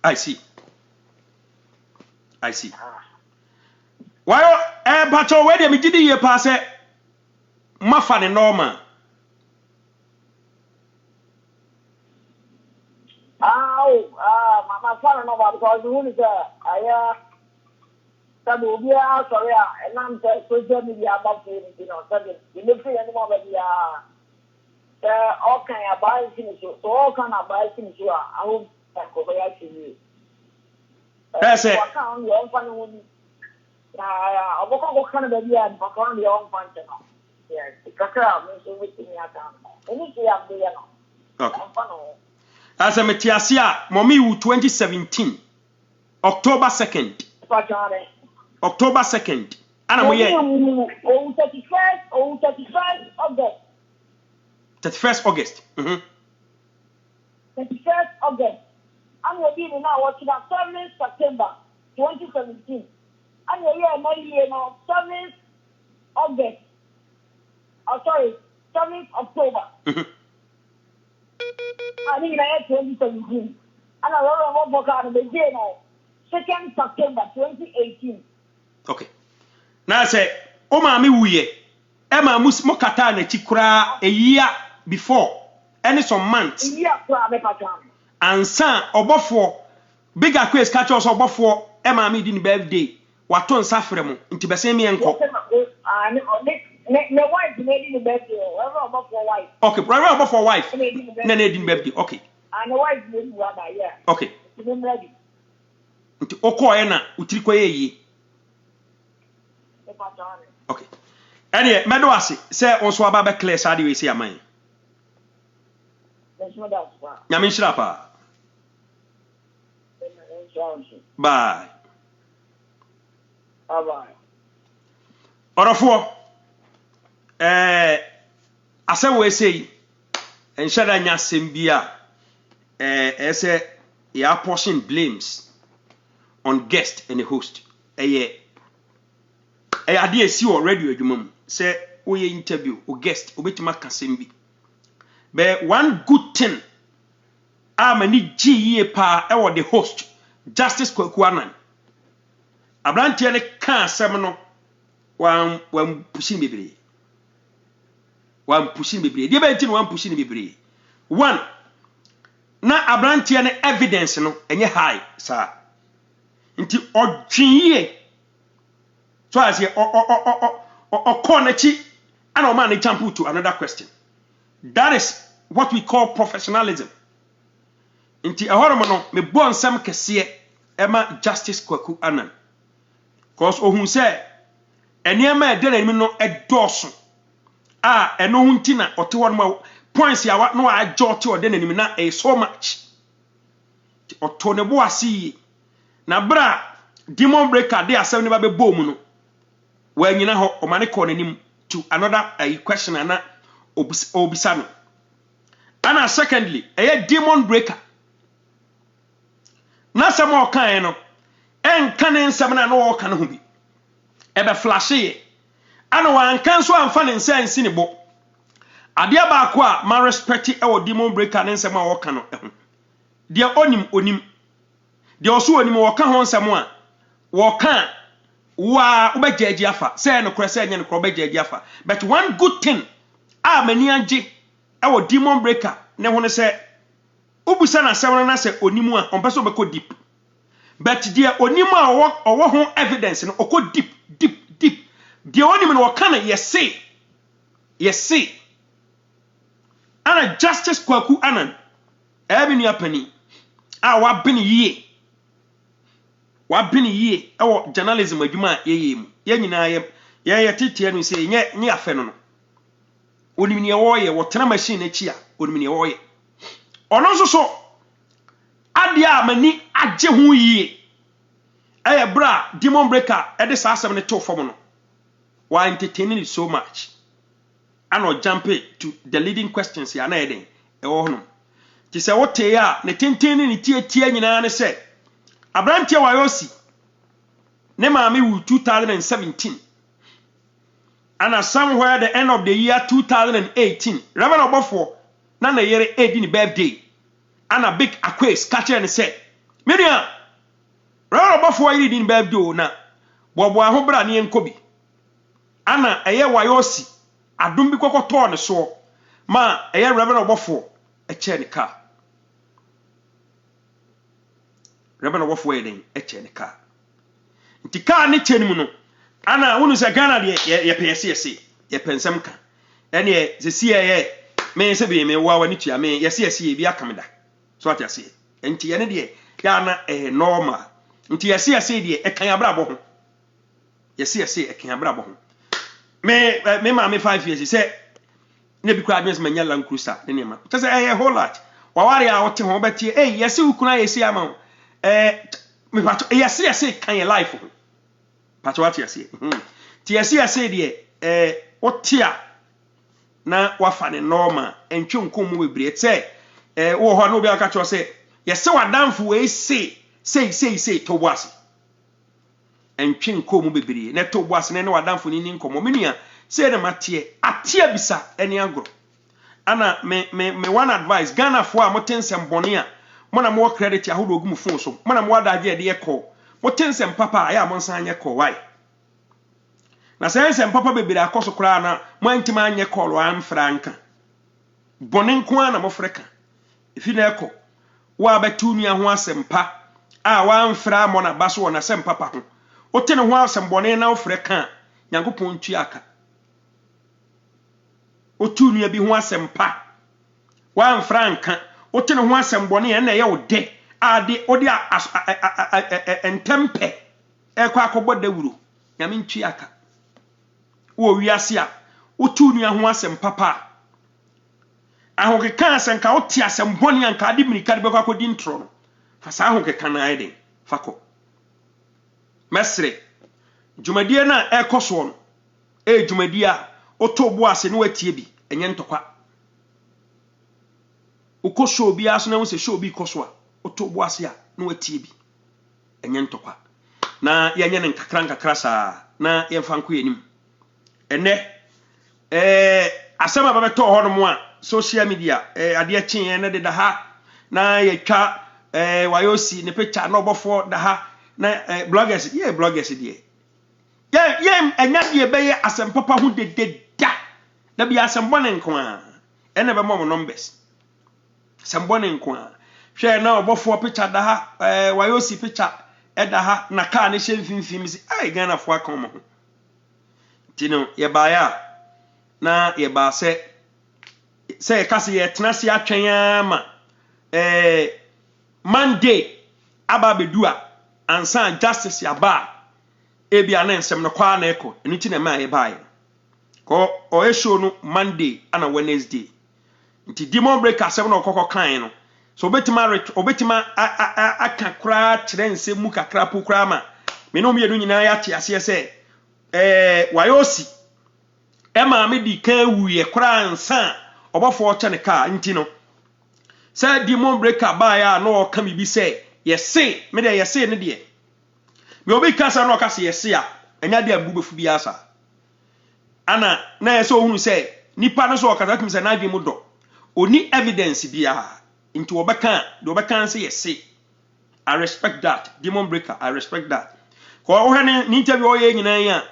A: I see. I see. Why, but already, me did you pass it? Muffin and Norma.
F: My father, no, because who is I said, will be out, sorry, and I'm social media about you know, you don't feel anymore, but all kind of buying things, so all kind of buying things you are, I hope that go back to you.
A: That's it.
F: Your own funny. I walk kind of baby and back on your own function. Yes, because I'm waiting your time. Anything I'm doing.
A: Okay. As a Metiasia, Mommy 2017, October 2nd. October 2nd. And I'm here.
F: 31st August.
A: 31st August.
F: 31st August. I'm going to be now watching that 7th September 2017. I'm going to be now 7th August. Oh, sorry, 7th October. I think I had 2017. And I don't know what the day 2nd September 2018.
A: Okay. Now say, o ma mi wuye. Emma mo kata na chikura a year before. Any some months.
F: Yeah, me patan.
A: And son obofo bigger quest catch us obofo Emma mi din birthday. Waton safre mo nti bese mi enko.
F: My wife made the birthday. About for wife.
A: Okay, right about for wife. Na din birthday. Okay.
F: And the wife made brother, yeah.
A: Okay.
F: I'm ready.
A: Nti okoye na utiri koye yi. Okay. Anyway, medo ase say onso aba be clear sade we say aman. Nyame nshira pa. Bye.
F: Bye.
A: Orofo asem we say enshada nya asem bia say ya portion blames on guest and the host. Ade esi already adwuma say we interview o guest obetima kasem bi. But one good thing mani GE pa e the host Justice Kwaku Anan. Abrantie ne ka asem no wan pushing bebre. Wan pushing bebre. Dey be wan pushing bebre. One na abrantie ne evidence no enye high sir. Nti odwinye so as ye o konachi and o man jump to another question. That is what we call professionalism. Inti ehoromo no me bo nsem kese ema Justice Kwaku Anan. Cause ohun say enema e de nanim no edoso. Eno hunti na ote wonma points ya no a jote o de nanim na so much. Oto ne bo asi na bra demon breaker dey asem ne ba be bom no. Wa nyina ho o mane ko nanim to another question ana obisano. And secondly, a demon breaker. Na samo kan no en kan ensem na no kan ho bi. Ebe flash ye. Ana wan kan so amfa ne nsensi ne bo. Ade ba ko a ma respect e wo demon breaker ne nsem a wo kan no eho. De onim. De oso onim wo kan ho nsem a wo kan wa obejeji afa. Say no kro say nya no kro obejeji afa. But one good thing mani age wo demon breaker ne ho ne say ubusa na asem na say onimu a on person be ko deep. But there onimu a owo ho evidence no okọ deep. The onimu no kan yes say ana Justice Kwaku Anan ebinu apani wa bini yie e wo journalism adwuma ye mu ye nyina ye tete no say nye afe no onimini e wo ye wo tena machine na chi a onimini e wo ye ono so ade a mani age ho yie bra demon breaker e de sa asem ne to fom no why entertaining it so much and or jump to the leading questions ya na eden e wo no ti se wo te ya ne tenteni ne tie nyina ne se abrantie wayosi ne maame wu 2017 and somewhere the end of the year 2018 Reverend Obofo na yere edi ni birthday and a big aquas catcher and say Miriam Reverend Obofo edi ni birthday na bobo ahobra ne enkobi ana eye wayosi adum bi kokoto ne so ma eye Reverend Obofo eche ne ka Reverend Obofo eden eche ne ka nti ka ne chenimu no ana wonu se Ghana de ye pese ye pensem ka ene se sie me se bi me wa wani tua me ye bi akameda so ati ase nti ye ne de ya na normal nti ye se de e kan abrabo ho ye se e kan abrabo ho me ma me 5 years se ne bi kura adwes manya Land Cruiser ne ne ma te se whole lot wa ware a wote ho betie ye se ukuna ye se ama me pato ye se kan ye life ho pato ati ase ti ye se de otia na wafa ne normal entwe nkom mu bebre te wo ho na obi aka cho se ye se wadamfo we sei to boase entwe nkom mu bebre ne to boase ne wadamfo ni nkomo menia se na matie atia bisa ene agro ana me one advice Ghana fo a motensem bone a mo na mo credit ahodo ogum phone so mo na mo adaje de call mo tensem papa ya mo nsan anye call why na sensem papa bebere akoso kra na mo antima anye call wa amfra nka bone nko na mo freka ifi na eko wa betu nua ho asempa a wa amfra mo na baso na sem papa ho otene ho asem bone na ofreka Nyankopon tu aka otu nua bi ho asempa wa amfra nka otene ho asem bone na ye wo de ade odi entempe ekwa akobo dawuro nyame ntu aka wo wiase a otu nua ho asem papa ahokeka asenka oti asem bone anka ade mirika de bekwa akodi ntro no fa sa ahokeka na aide fako mesre jumadie na ekoso no jumadie a otobo ase no watie bi enye ntokwa ukoso obi aso na wo se show bi koso a otobo ase a no watie bi enye ntokwa na yenye ne nkakra saa na yemfa nko yenim ene asema babeto ho no mo a social media ade kyen ne de ha na yetwa wayosi ne picture na obofo da ha na bloggers bloggers die ye enya de beye asempapa hu de da bi asembone nko a ene be mom numbers asembone nko a hwe na obofo picture da ha wayosi picture da ha na car ne hye mfimfim si Ghana fo aka mo ho tino ye ba ya na ye ba se kasi ye tenase atwen ama Monday aba bedua ansan justice ya ba ebia na nsem no kwa na eko enu ti na ma ye ba ye ko o esho no Monday ana Wednesday nti demon break asem no kokko kan no so obetima aka kra kire nsem mu kakra pokra ma me no mienu nyina ya te ase se wayosi ema me di kan wuye kra nsan obofo o chane ka nti no say demon breaker ba ya no ka mi bi say yesi me de yesi ne de me obi kasa no kasa yesi a enya de abu befu bi asa ana na yesi ohunu say nipa no so okasa kimi say na adwe mu do oni evidence bia nti obeka say yesi. I respect that. Demon breaker, I respect that. Ko o hane ni interview o ye nyina ya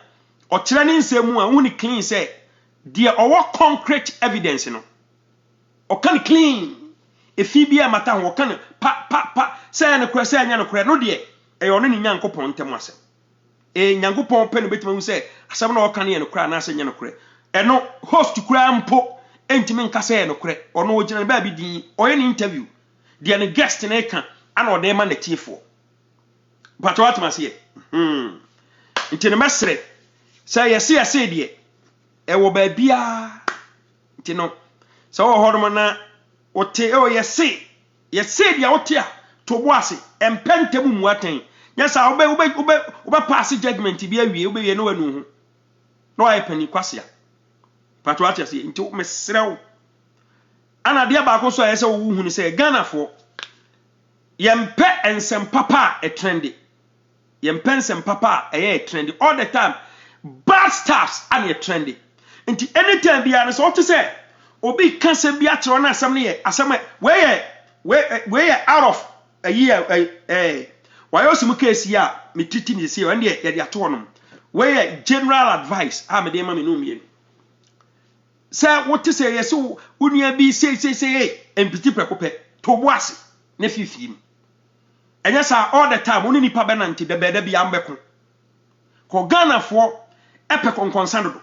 A: o kire ni nsemu a uni clean say there owo concrete evidence no o kan clean efi bia mata ho kan pa say na kura say anya no kura no de e ono ni Nyankopon ntem asem Nyankopon pe no betima hu say asem na o kan ye no kura na say nya no kura eno host kura mpo entimi nka say no kura ono o gina ba bi din o ye ni interview de na guest na kan ana o de ma na tifo but what must ye nti ne mesre say yesi de e wo ba bia nti no so wo hodo na ote o yesi de ote a to bo ase empente mu muaten nyesa ube pass judgment bi awie ube ye no wanu hu no aye pani kwasea but what yesi nti mesrew ana de ba ko so yesi wo hu ni say Ghana fo yempe ensem papa e trendy yempe ensem papa e trendy all the time bad stuffs and e trendy nti anytime bia no so what to say obi kanse bia tro na asem ne ye asem we out of a year why also mu case ya me titi ni say when ye de ato no we general advice ha me de ma me no mie say what to say yes unua bi say empiti prekope to boase na fifim enya sa all the time oni nipa be nanti de be da bia mbeko ko Ghana fo epe konkonsan do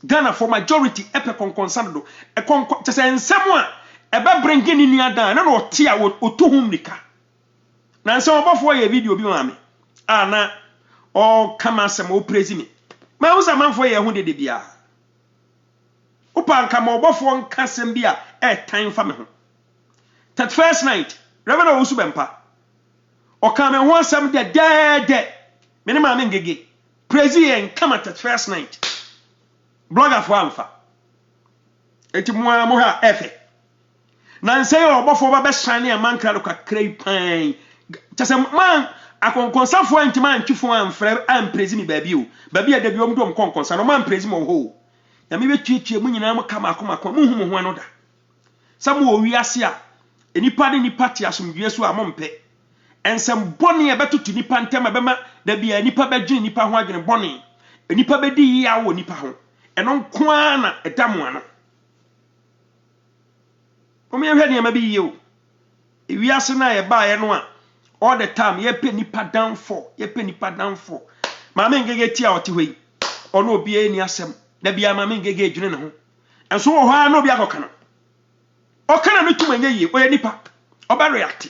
A: Ghana for majority epe konkonsan do e konko tese nsem a ebe bringi ni nua dan na no te a otuhum nika na nsem obofo ye video bi ma me na o kama sem o praise me ma usa manfo ye hu de bia upa nka ma obofo nka sem bia time fa me ho that first night Reverend Osu Bempa o kama ho asem de me ne ma me ngege praise ye kama that first night blogger for amfa enti mo ha efe na nsey obofo ba be shane e man kra lo kakrai pan tase man akonkonsafo enti man twifo amfra am praise me baabi o baabi a da bi omdom konkonsa no man praise mo ho na me betwetwe mu nyina mo kama akoma mu hu mo ho no da samu o wiase a enipa ne nipa te asomdwe so a mompe ensem bɔne ɛbɛtoto nipa ntem ɛbɛma da bia nipa bɛdwe nipa ho adwene bɔne enipa bɛdi yi awo nipa ho ɛno nko ara na ɛdamo ano omyehwe ne ma bi yi o ewiase na ye ba ye no a all the time ye pe nipa downfall maame ngege ti a ɔte hɔ yi ɔno obi ani asɛm da bia maame ngege adwene ne ho enso wo hɔ a no obi akɔka no ɔkana no tuma nye yi ɔyɛ nipa ɔba react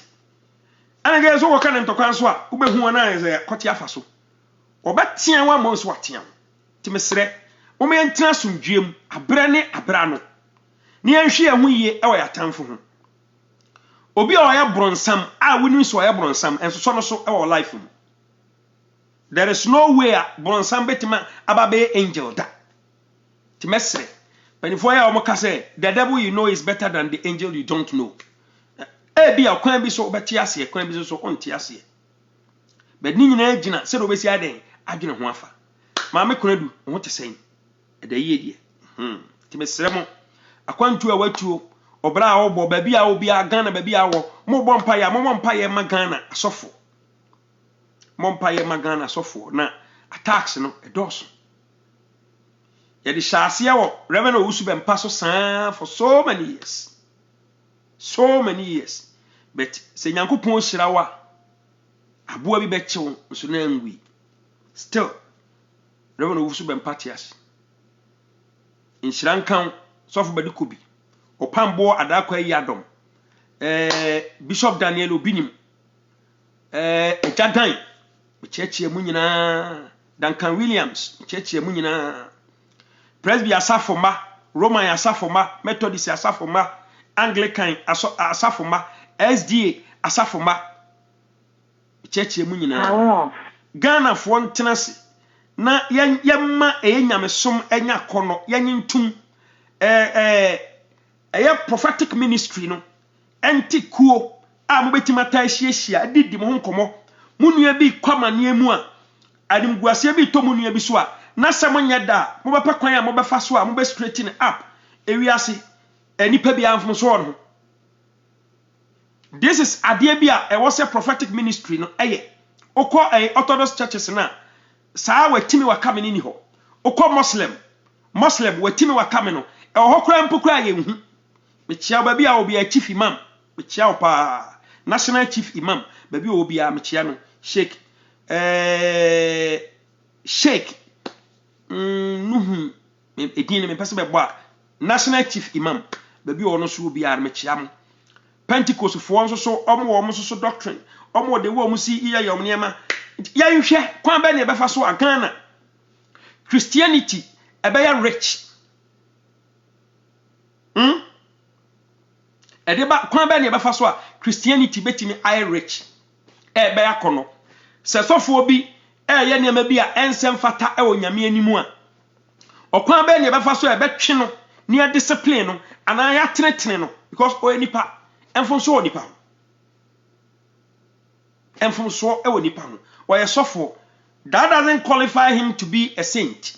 A: ana ngege so wɔka ne ntɔkwa nso a wobɛhu ana yɛ kɔte afa so ɔbɛtea wa mo nso atea ti mesrɛ wo me ntra somdwem abrɛ ne abra no ne yɛnhwe yɛ ho yie ɛwɔ yatamfo ho obi a ɔyɛ bronsam a woni so ɔyɛ bronsam enso so no so ɛwɔ life mu there is no way a bronsam betima ababe angel da ti mesrɛ benifo ya omo ka say the devil you know is better than the angel you don't know bi akwan bi so obeti ase akwan bi so onti ase but ni nyina agina se do besi aden adwene ho afa maame konadu ho te sen eda yie die ti mesrɛ mo akwantu a watuo obra a obo ba bi a obi a Ghana ba bi a wo mo bɔ mpa ya mo mpa ye ma Ghana asofo mo mpa ye ma Ghana asofo na attacks no edoso ye di shaase wo Reverend Owusu be mpa so san for so many years but se Nyankopɔn hyira wa aboa bi be kyew nso na ngui still Reverend Owusu be mpa tias inhyira nkan sofo badi kobi opambo adakwa yi adom Bishop Daniel Obinim Ejadan mechechie mu nyina Duncan Williams mechechie mu nyina Presby Asafoma Roman Asafoma Methodist Asafoma Anglican Asafoma SDA Asafoma mechechie mu nyina Ghana fo ntenase na yemma enyamesom enya kono yenyintum prophetic ministry no enti kuo a mo betima ta hyiehia didi mo nkomo munua bi kwamane mu a animguase bi to munua bi so a na samonya da mo bepa kwan a mo befa so a mo be straighten up ewiase enipa bi amfom so on. This is ade bi a was a prophetic ministry no okọ Orthodox churches na saa watimi wakame ni ho okọ Muslim watimi wakame no hokora mpokora ye hu mechia ba bi a obi a chief imam mechia opa national chief imam ba bi obi a mechia no sheikh nuhu edin me pese be bo national chief imam ba bi ono so obi a mechia mo Pentecost fo nso so omo so doctrine omo de wo mu si iya yom niema ya nhwe kwan ba ne be fa so Ghana Christianity ebe ya rich edeba kwan ba ne be fa so a Christianity betimi I rich ebe ya kono se sofo bi ye niema bi a ensem fata e onyame animu a okwan ba ne be fa so ebe twe no ne discipline no ana ya tenetene no because o enipa enfomso onipa enfomso e wonipa ho or sofo that doesn't qualify him to be a saint.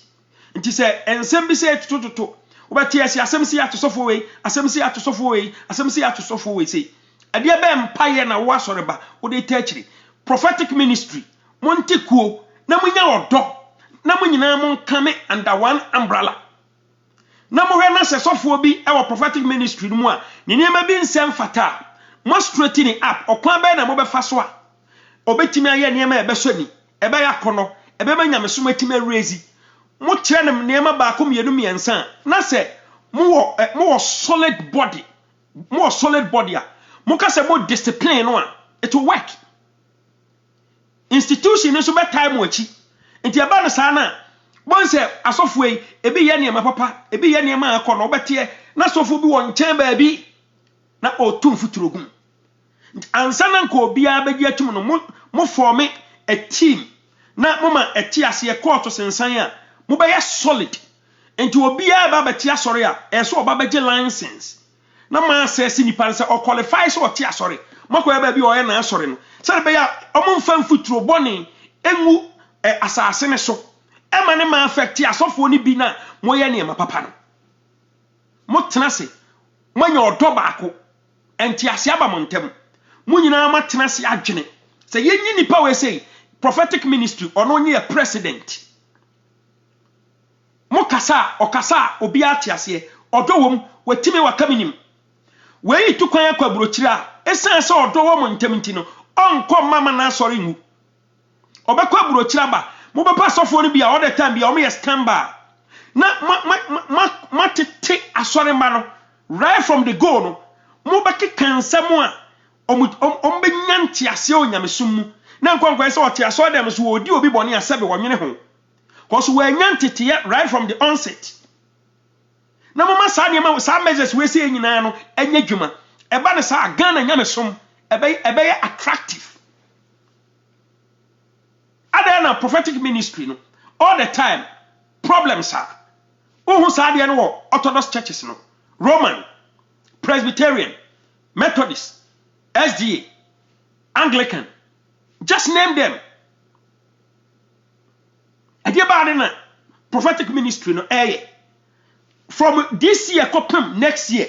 A: Nti say ensem bi say tututu obati asi asem si atosofo we asem si atosofo we asem si atosofo we say ade be mpaye na wo asoreba wo de tachiri prophetic ministry monte kuo na munya odo na munyina mon kame under one umbrella na mo hwe na se sofo bi e wo prophetic ministry mu a ne niema bi nsem fata mo straightening up okwan be na mo be fa so a obetimi aye niema e be so ni e be yakono e be manya meso matimi arezi mo kire ne niema ba ko mienu miensa na se mo wo solid body a mo ka se mo discipline no a it will work institution no so be time wachi nti aba na sa na bonse asofo yi ebi ye niema papa ebi ye niema akono obete na sofo bi won chen ba bi na otum futurogum ansa na nko obi abegi atum no mo form a team na mama etiase e court sensan a mo be ye solid enti obi aba beti asore a eso oba beje license na ma assess ni panse o qualify so oti asore mako aba bi o ye na asore no se be ya omomfa futuro boni enwu asase ne so ema ne ma affect asofo ni bi na mo ye niema papa no mo tenase mo nya odo baako enti ase aba montem mu nyina matena se adwene se yenyi nipa we say prophetic ministry ono nye president mo kasa okasa obi ate ase odowom watime wakaminim we itu kwan akwa burochira esan se odowo montem ntino onko mama na asori ngu obekwa burochira ba mo bepa sofo no bia all the time bia o me stand by na ma tete asori ma no right from the go no mo beki kansam a ombenyanti ase onyamesum mu na nkwankwa se ote aso dem so odi obi bone asebe wonwene ho cause we nyantete right from the onset na mama sa ne ma sa measures we say nyina no enya dwuma eba ne sa Ghana nyamesom ebe attractive other na prophetic ministry no all the time problems are who sa de no Orthodox churches no Roman Presbyterian Methodist SDA Anglican just name them ade ba de na prophetic ministry no from this year kopam next year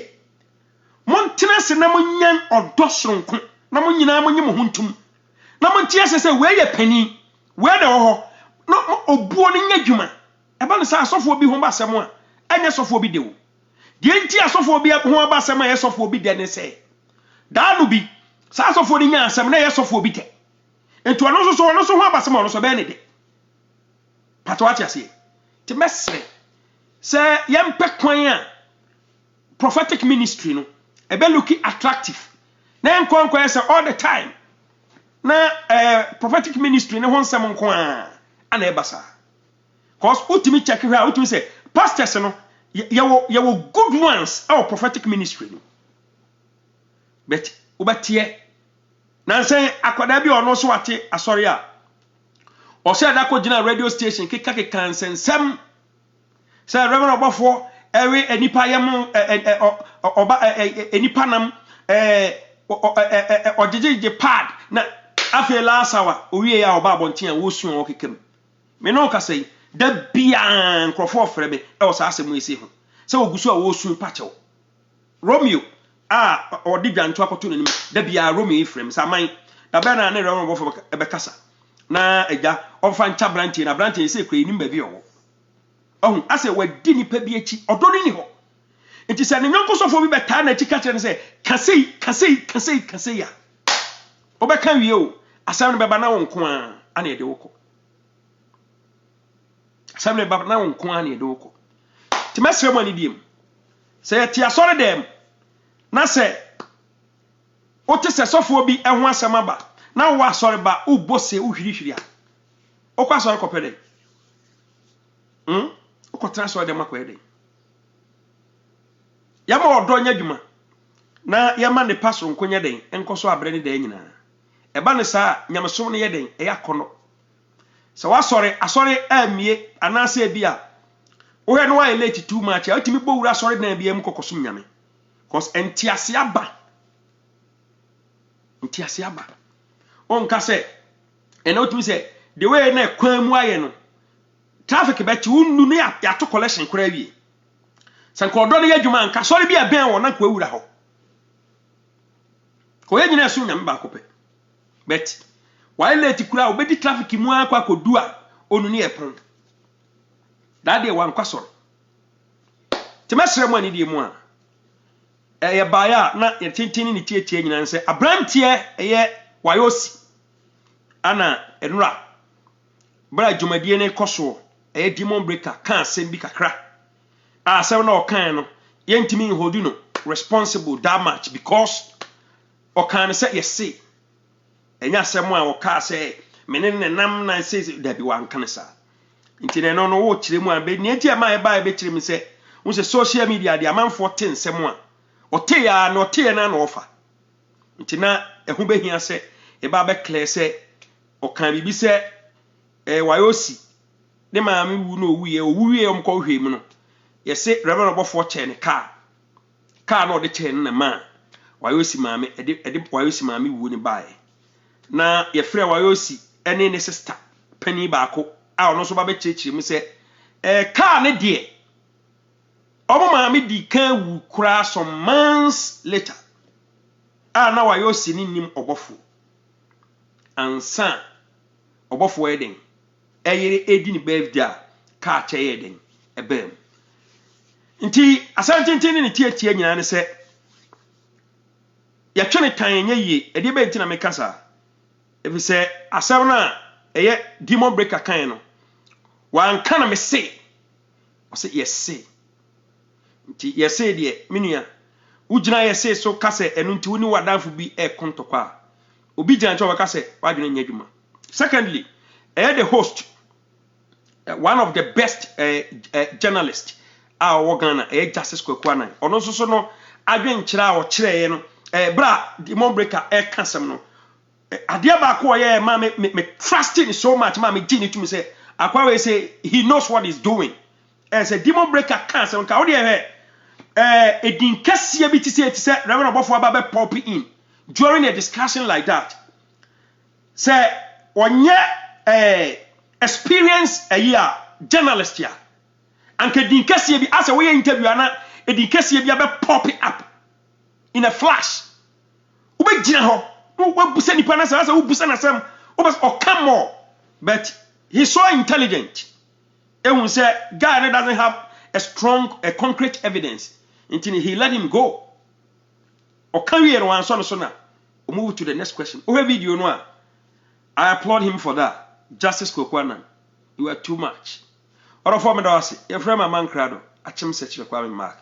A: montena se na monyan odosronko na monyina monye mo huntum na montie se we ye pani we de ho no obuo no nya dwuma eba no sa asofo obi ho ba asem a anya sofo obi dewo de nti asofo obi ho ba asem a ye sofo obi de ne se da no bi sa asofo ni nya asem na ye sofo obi te ento ono so ho ba asem ono so be ne de patwati ase ti mesre se yempe kwan a prophetic ministry no ebe looking attractive na nkwankwa say all the time na prophetic ministry ne ho nsem nko a ana ebasa cause ultimate check here ultimate say pastors no ye good ones our prophetic ministry no but obatie na say akoda bi ono so wate asori a o say da ko gina radio station keka nsensem say reverend obofo ewe enipa yam oba enipa nam ojejeje pad na afela sawa owie ya oba abonten a wosu o kekam me no ka say da bia nkrofo frebe e wo sa asem esi ho say ogusu a wosu pachew Romeo odi dwanto akoto nanim da bia Romeo Ephraim saman da be na ne reverend obofo ebe kasa na eja ofa ncha branche na branche say kwe nim ba bi owo ohun ase wadi nipa bi echi odoni ni ho enti se ne nyonko sofo bi beta na echi ka kire ne se kasei ya obeka wie o asam ne beba na wonko a ana ede woko asam ne beba na wonko a ana ede woko ti mesre mo ni diem se ti asore dem na se o te se sofo bi eho asam aba na wo asore ba ubose uhwirihwiri a okwa asore kopede okotra so de makwede yama odo nya dwuma na yama ne pastor nkonya den enkoso abre ne den nyina eba ne sa nyamesom ne yeden e yakono se wasore asore amie anase bia wo he no wa late too much a otimi bowura asore na bia em kokosom nyame cause entiase aba on ka se ene otimi se the way na kwan mu aye no traffic be ti unnu ne ya to collection kura wie sanko odo ne yadwuma nka sori bia ben wo na kwa wura ho ko ye nyina so nyame ba ko pe but why late kura obedi traffic mu akwa kodu a onu ne epon that day wan kwasoro ti mesre mu ani die mu a ye baya na ye tintini ni tietie nyina nse abrantie ye wayosi ana enura bra djumadie ne koso demon breaker kan sem bi kakra asem na okan no yentimi hodu no responsible that much because okan say yes say enya asem a oka say menene nam na say da bi wan kan sa ntine no wo kire mu a be ne tie ma e ba e be kire mi say wo say social media dia manfo ten sem a ote ya na ote na na ofa ntina ehu behia say e ba be clear say okan bibi say wayosi ne maami wu no wuye omko hwem no yese reverend obofo che ne car no de che ne ma wayosi maami ede wayosi maami wu ne bae na ye frɛ wayosi ene ne sister pani baako a ono so ba be chechiri mu se car ne de omo maami di kan wu kura some months later a na wayo si ni nim obofo ansa obofo eden eyere edi ni birthday a ka che eden ebem nti asantintin ni tie nyina ne se ya twene kan enye yie edi be ntina mekasa efi se asem na eye demon breaker kan no wan kana me se o se yes nti yes de menua ugina yes so kase enu nti woni wadanfo bi e kontokwa obi gina cho kase wadwene nya dwuma. Secondly, the host one of the best journalists our Ghana Justice Kwekwana ono so no adwen kira o kire no bra demon breaker kasem no adia ba ko ye ma me trusting so much ma me gini to me say akwa we say he knows what he's doing as a demon breaker kasem ka o de edin kase bi ti say Reverend Obofo aba be pop in during a discussion like that say onye experience a year journalist ya and edin kase bi as a we interview ana edin kase bi aba pop up in a flash ube gina ho wo busa nipa na say wo busa na sam o come more but he's so intelligent ehun say guy doesn't have a concrete evidence until he let him go o kan wi no anso no so na o move to the next question o video no a I applaud him for that. Justice Kwekwana, you are too much. Ora for me do ase, your friend my man crado, achim se chekwa me mark.